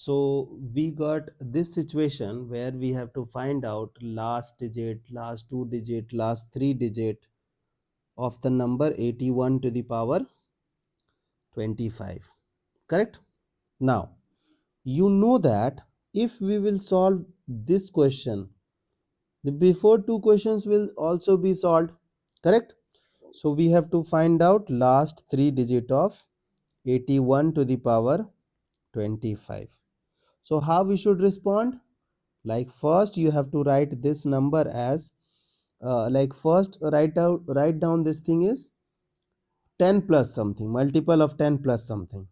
So we got this situation where we have to find out last digit, last two digit, last three digit of the number 81 to the power 25. Correct? Now, you know that if we will solve this question, the before two questions will also be solved. Correct? So we have to find out last three digit of 81 to the power 25. So how we should respond? Like first you have to write this number as like first write down this thing is 10 plus something, multiple of 10 plus something.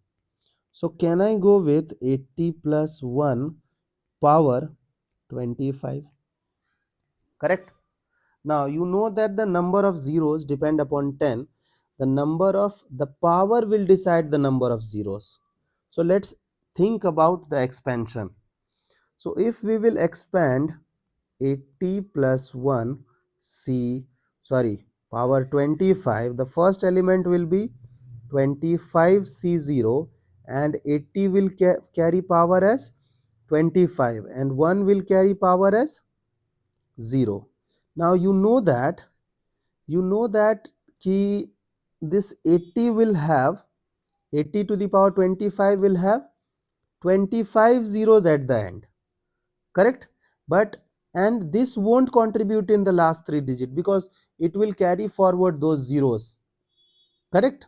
So can I go with 80 plus 1 power 25? Correct? Now you know that the number of zeros depend upon 10. The number of the power will decide the number of zeros. So let's think about the expansion. So if we will expand 80 plus 1 c power 25, the first element will be 25c0 and 80 will carry power as 25 and 1 will carry power as 0. Now you know that ki this 80 will have 80 to the power 25 will have 25 zeros at the end. Correct? But and this won't contribute in the last three digit because it will carry forward those zeros. Correct?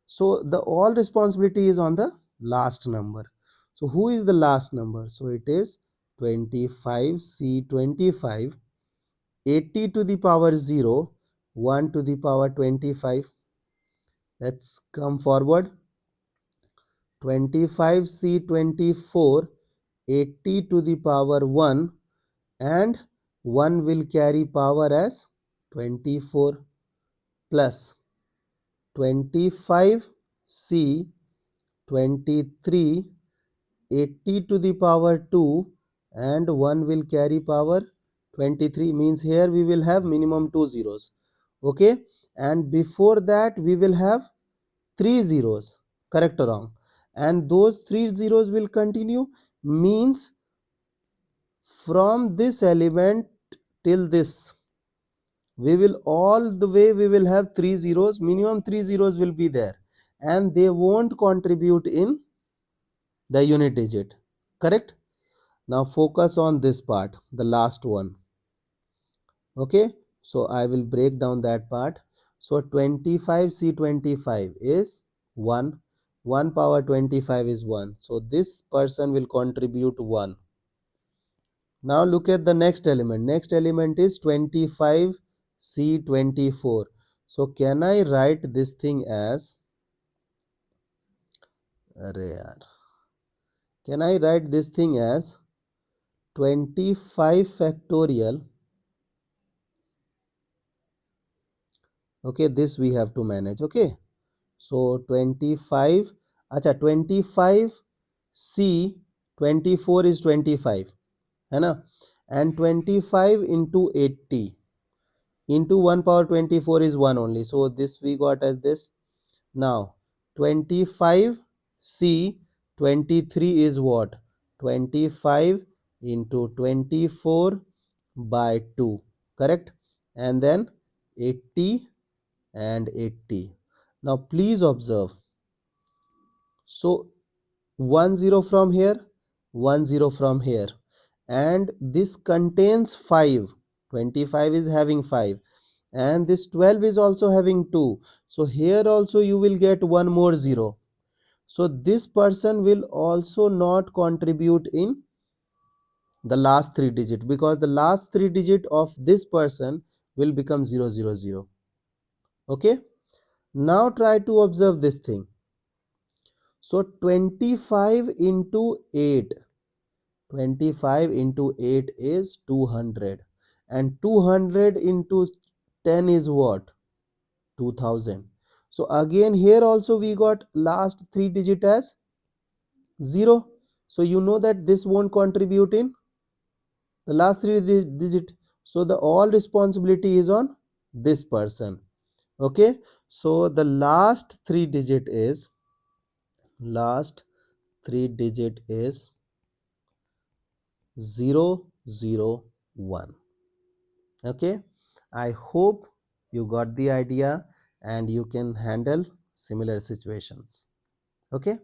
So the all responsibility is on the last number. So who is the last number? So it is 25c25, 80 to the power 0, 1 to the power 25. Let's come forward. 25c24, 80 to the power 1, and 1 will carry power as 24 plus 25c 23, 80 to the power 2 and 1 will carry power 23, means here we will have minimum 2 zeros. Okay, and before that we will have 3 zeros. Correct or wrong? And those 3 zeros will continue, means from this element till this we will all the way we will have 3 zeros, minimum 3 zeros will be there and they won't contribute in the unit digit. Correct? Now focus on this part, the last one. Okay, so I will break down that part. So 25c25 is 1, 1 power 25 is 1, so this person will contribute 1. Now look at the next element. Next element is 25c24. So can I write this thing as, can I write this thing as 25 factorial? Okay, this we have to manage. Okay, so 25, acha 25c 24 is 25 है ना, and 25 into 80 into 1 power 24 is 1 only, so this we got as this. Now 25c 23 is what? 25 into 24 by 2. Correct? And then 80 and 80. Now please observe. So 1 0 from here, 1 0 from here, and this contains 5. 25 is having 5 and this 12 is also having 2. So here also you will get one more 0. So this person will also not contribute in the last three digit because the last three digit of this person will become 000. Okay, now try to observe this thing. So 25 into 8, 25 into 8 is 200 and 200 into 10 is what? 2000. So again here also we got last three digit as 0. So you know that this won't contribute in the last three digit. So the all responsibility is on this person. Okay, so the last three digit is 001. Okay, I hope you got the idea and you can handle similar situations. Okay.